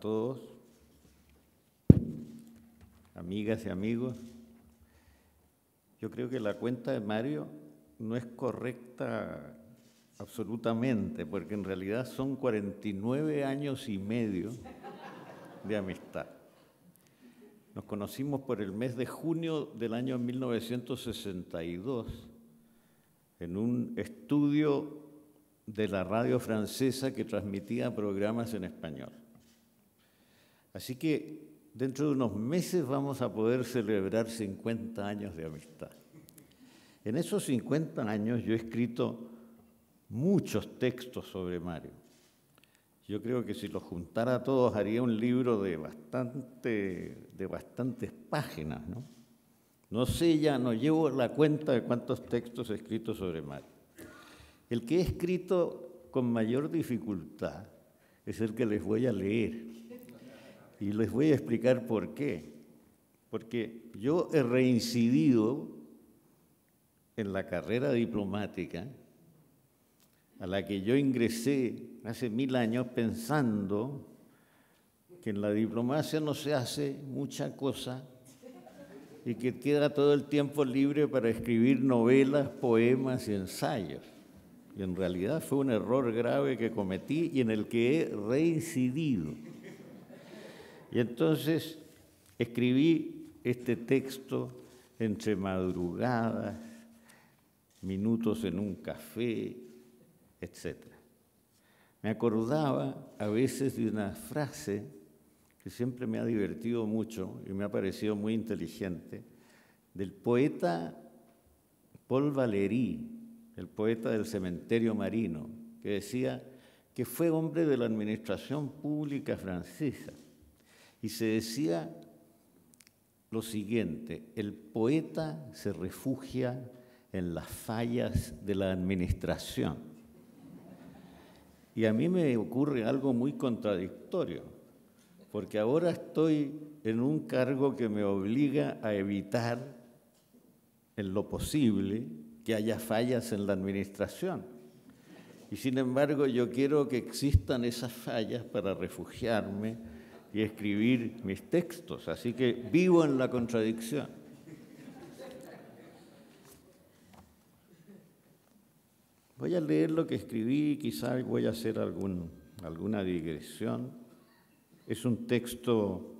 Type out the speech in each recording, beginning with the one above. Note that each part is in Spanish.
todos, amigas y amigos. Yo creo que la cuenta de Mario no es correcta absolutamente, porque en realidad son 49 años y medio de amistad. Nos conocimos por el mes de junio del año 1962 en un estudio de la radio francesa que transmitía programas en español. Así que dentro de unos meses vamos a poder celebrar 50 años de amistad. En esos 50 años yo he escrito muchos textos sobre Mario. Yo creo que si los juntara todos haría un libro de bastantes páginas, ¿no? No sé, ya no llevo la cuenta de cuántos textos he escrito sobre Mario. El que he escrito con mayor dificultad es el que les voy a leer. Y les voy a explicar por qué. Porque yo he reincidido en la carrera diplomática a la que yo ingresé hace 1000 años pensando que en la diplomacia no se hace mucha cosa y que queda todo el tiempo libre para escribir novelas, poemas y ensayos. Y en realidad fue un error grave que cometí y en el que he reincidido. Y entonces escribí este texto entre madrugadas, minutos en un café, etc. Me acordaba a veces de una frase que siempre me ha divertido mucho y me ha parecido muy inteligente, del poeta Paul Valéry, el poeta del Cementerio Marino, que decía que fue hombre de la administración pública francesa. Y se decía lo siguiente: el poeta se refugia en las fallas de la administración. Y a mí me ocurre algo muy contradictorio, porque ahora estoy en un cargo que me obliga a evitar, en lo posible, que haya fallas en la administración. Y sin embargo, yo quiero que existan esas fallas para refugiarme y escribir mis textos, así que vivo en la contradicción. Voy a leer lo que escribí, quizás voy a hacer alguna digresión. Es un texto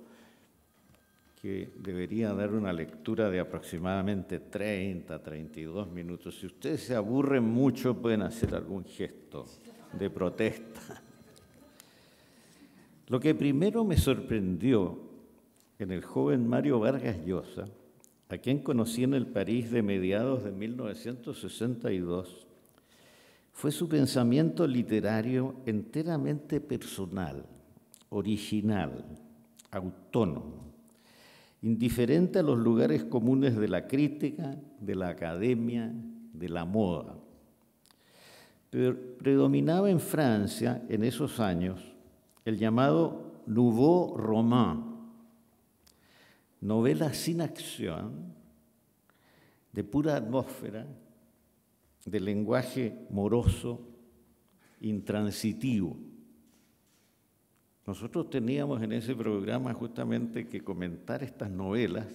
que debería dar una lectura de aproximadamente 30, 32 minutos. Si ustedes se aburren mucho, pueden hacer algún gesto de protesta. Lo que primero me sorprendió en el joven Mario Vargas Llosa, a quien conocí en el París de mediados de 1962, fue su pensamiento literario enteramente personal, original, autónomo, indiferente a los lugares comunes de la crítica, de la academia, de la moda. Pero predominaba en Francia, en esos años, el llamado Nouveau Roman, novela sin acción, de pura atmósfera, de lenguaje moroso, intransitivo. Nosotros teníamos en ese programa justamente que comentar estas novelas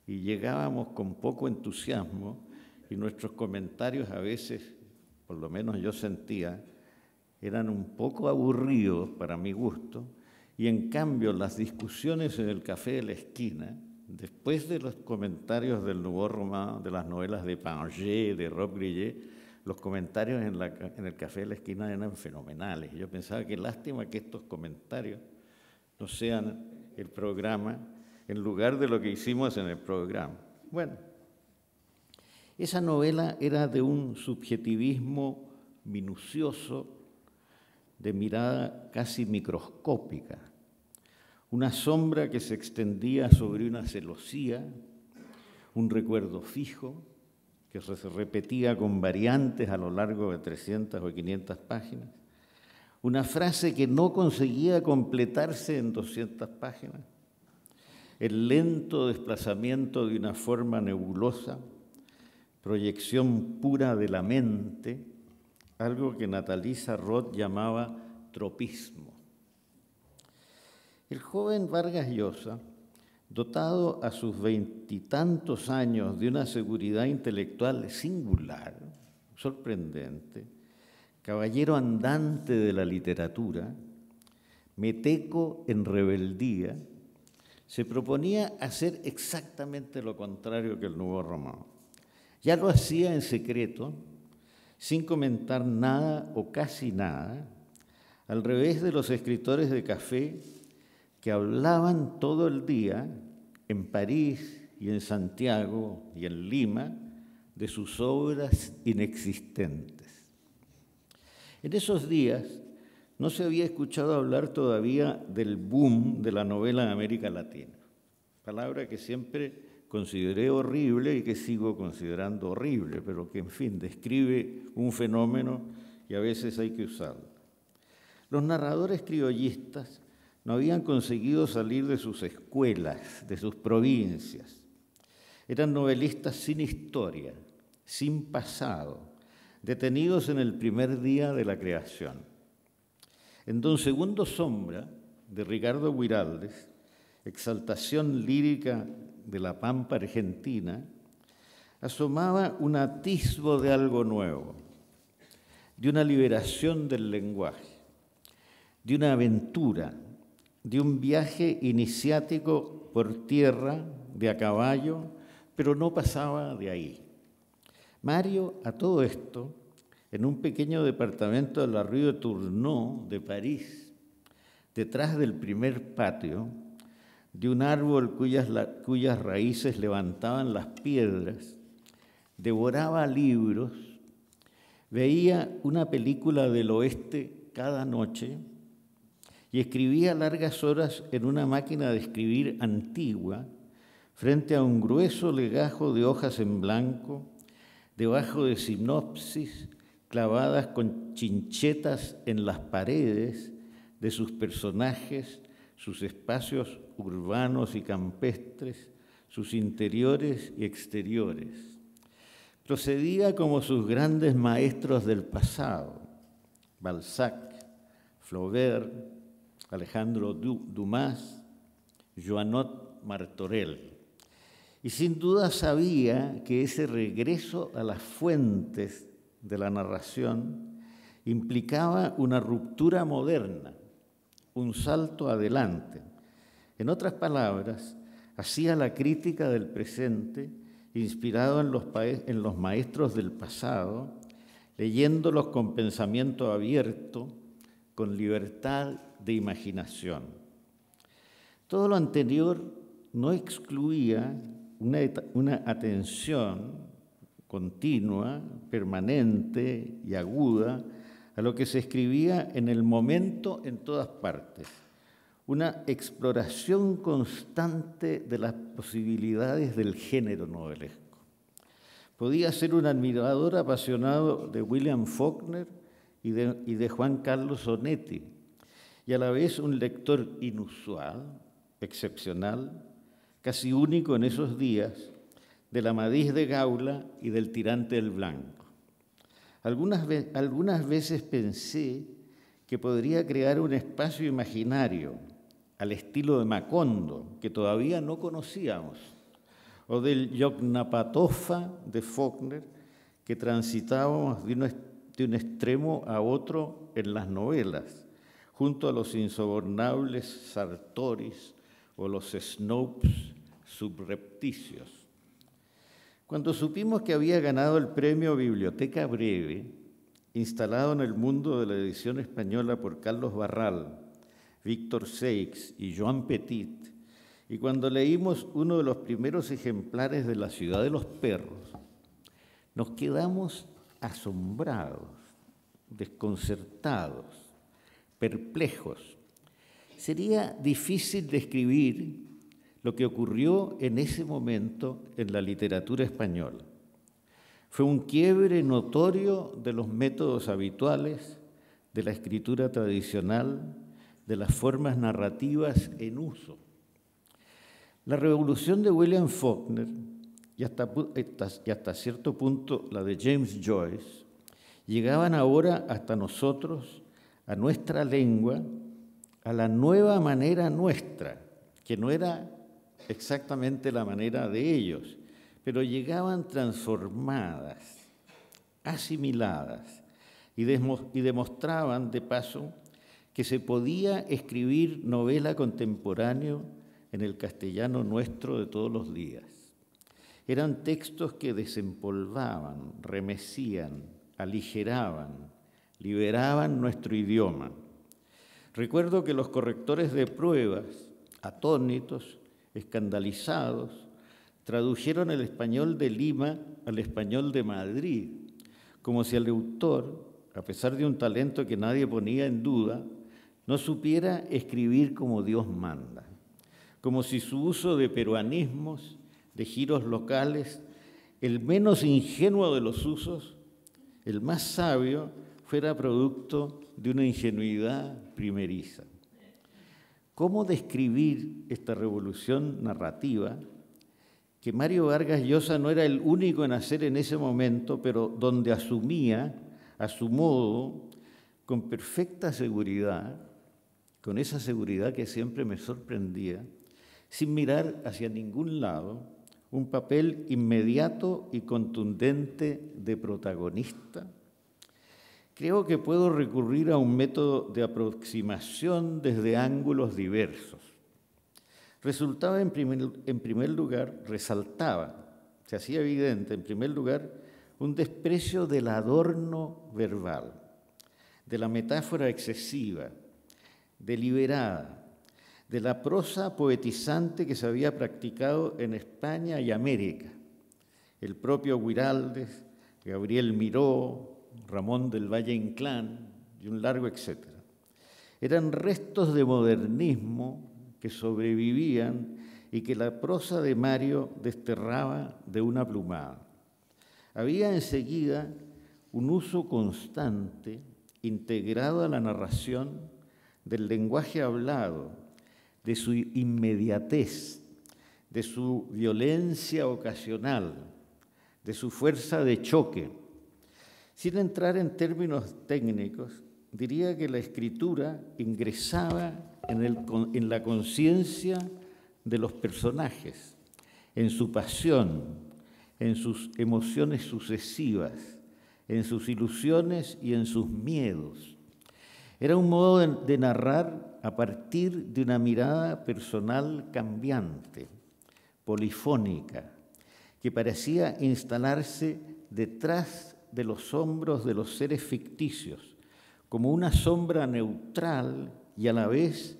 y llegábamos con poco entusiasmo y nuestros comentarios a veces, por lo menos yo sentía, eran un poco aburridos para mi gusto, y en cambio las discusiones en el café de la esquina, después de los comentarios del Nouveau Roman, de las novelas de Pinget, de Robbe-Grillet, los comentarios en el café de la esquina eran fenomenales. Yo pensaba que lástima que estos comentarios no sean el programa en lugar de lo que hicimos en el programa. Bueno, esa novela era de un subjetivismo minucioso, de mirada casi microscópica, una sombra que se extendía sobre una celosía, un recuerdo fijo que se repetía con variantes a lo largo de 300 o 500 páginas, una frase que no conseguía completarse en 200 páginas, el lento desplazamiento de una forma nebulosa, proyección pura de la mente, algo que Nathalie Sarraute llamaba tropismo. El joven Vargas Llosa, dotado a sus 20 años de una seguridad intelectual singular, sorprendente, caballero andante de la literatura, meteco en rebeldía, se proponía hacer exactamente lo contrario que el Nuevo Romano. Ya lo hacía en secreto, sin comentar nada o casi nada, al revés de los escritores de café que hablaban todo el día en París y en Santiago y en Lima de sus obras inexistentes. En esos días no se había escuchado hablar todavía del boom de la novela en América Latina, palabra que siempre consideré horrible y que sigo considerando horrible, pero que, en fin, describe un fenómeno y a veces hay que usarlo. Los narradores criollistas no habían conseguido salir de sus escuelas, de sus provincias. Eran novelistas sin historia, sin pasado, detenidos en el primer día de la creación. En Don Segundo Sombra, de Ricardo Guiraldes, exaltación lírica de la pampa argentina, asomaba un atisbo de algo nuevo, de una liberación del lenguaje, de una aventura, de un viaje iniciático por tierra, de a caballo, pero no pasaba de ahí. Mario, a todo esto, en un pequeño departamento de la Rue de Tournon de París, detrás del primer patio, de un árbol cuyas raíces levantaban las piedras, devoraba libros, veía una película del oeste cada noche y escribía largas horas en una máquina de escribir antigua frente a un grueso legajo de hojas en blanco, debajo de sinopsis clavadas con chinchetas en las paredes de sus personajes, sus espacios urbanos y campestres, sus interiores y exteriores. Procedía como sus grandes maestros del pasado, Balzac, Flaubert, Alejandro Dumas, Joanot Martorell. Y sin duda sabía que ese regreso a las fuentes de la narración implicaba una ruptura moderna, un salto adelante. En otras palabras, hacía la crítica del presente inspirado en los maestros del pasado, leyéndolos con pensamiento abierto, con libertad de imaginación. Todo lo anterior no excluía una atención continua, permanente y aguda a lo que se escribía en el momento en todas partes, una exploración constante de las posibilidades del género novelesco. Podía ser un admirador apasionado de William Faulkner y de Juan Carlos Onetti, y a la vez un lector inusual, excepcional, casi único en esos días, del Amadís de Gaula y del Tirante del Blanco. Algunas veces pensé que podría crear un espacio imaginario al estilo de Macondo, que todavía no conocíamos, o del Yoknapatoffa de Faulkner, que transitábamos de un extremo a otro en las novelas, junto a los insobornables Sartoris o los Snopes subrepticios. Cuando supimos que había ganado el premio Biblioteca Breve, instalado en el mundo de la edición española por Carlos Barral, Víctor Seix y Joan Petit, y cuando leímos uno de los primeros ejemplares de La ciudad de los perros, nos quedamos asombrados, desconcertados, perplejos. Sería difícil describir lo que ocurrió en ese momento en la literatura española. Fue un quiebre notorio de los métodos habituales, de la escritura tradicional, de las formas narrativas en uso. La revolución de William Faulkner, y hasta cierto punto la de James Joyce, llegaban ahora hasta nosotros, a nuestra lengua, a la nueva manera nuestra, que no era exactamente la manera de ellos, pero llegaban transformadas, asimiladas, y demostraban, de paso, que se podía escribir novela contemporánea en el castellano nuestro de todos los días. Eran textos que desempolvaban, remecían, aligeraban, liberaban nuestro idioma. Recuerdo que los correctores de pruebas, atónitos, escandalizados, tradujeron el español de Lima al español de Madrid, como si el autor, a pesar de un talento que nadie ponía en duda, no supiera escribir como Dios manda, como si su uso de peruanismos, de giros locales, el menos ingenuo de los usos, el más sabio, fuera producto de una ingenuidad primeriza. ¿Cómo describir esta revolución narrativa que Mario Vargas Llosa no era el único en hacer en ese momento, pero donde asumía, a su modo, con perfecta seguridad, con esa seguridad que siempre me sorprendía, sin mirar hacia ningún lado, un papel inmediato y contundente de protagonista? Creo que puedo recurrir a un método de aproximación desde ángulos diversos. Resultaba, en primer lugar, resaltaba, se hacía evidente, en primer lugar, un desprecio del adorno verbal, de la metáfora excesiva, deliberada, de la prosa poetizante que se había practicado en España y América. El propio Guiraldes, Gabriel Miró, Ramón del Valle Inclán y un largo etcétera. Eran restos de modernismo que sobrevivían y que la prosa de Mario desterraba de una plumada. Había enseguida un uso constante, integrado a la narración, del lenguaje hablado, de su inmediatez, de su violencia ocasional, de su fuerza de choque. Sin entrar en términos técnicos, diría que la escritura ingresaba en la conciencia de los personajes, en su pasión, en sus emociones sucesivas, en sus ilusiones y en sus miedos. Era un modo de narrar a partir de una mirada personal cambiante, polifónica, que parecía instalarse detrás de los hombros de los seres ficticios, como una sombra neutral y a la vez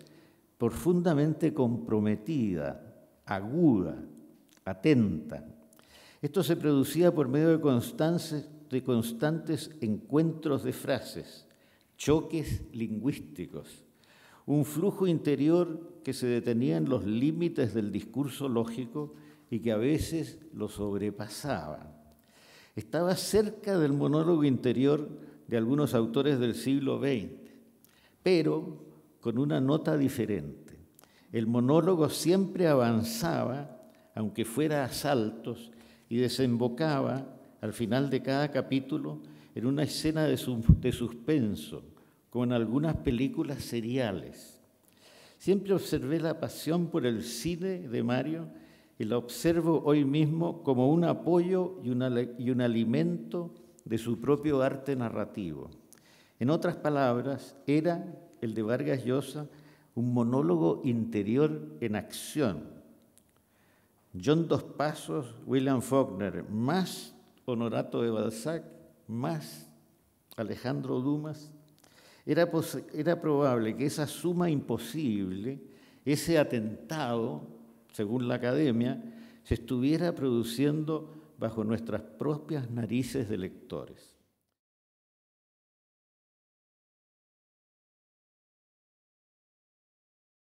profundamente comprometida, aguda, atenta. Esto se producía por medio de constantes encuentros de frases, choques lingüísticos, un flujo interior que se detenía en los límites del discurso lógico y que a veces lo sobrepasaba. Estaba cerca del monólogo interior de algunos autores del siglo XX, pero con una nota diferente. El monólogo siempre avanzaba, aunque fuera a saltos, y desembocaba, al final de cada capítulo, en una escena de suspenso, como en algunas películas seriales. Siempre observé la pasión por el cine de Mario y la observo hoy mismo como un apoyo y un alimento de su propio arte narrativo. En otras palabras, era el de Vargas Llosa un monólogo interior en acción. John Dos Passos, William Faulkner, más Honorato de Balzac, más Alejandro Dumas. Era probable que esa suma imposible, ese atentado, según la Academia, se estuviera produciendo bajo nuestras propias narices de lectores.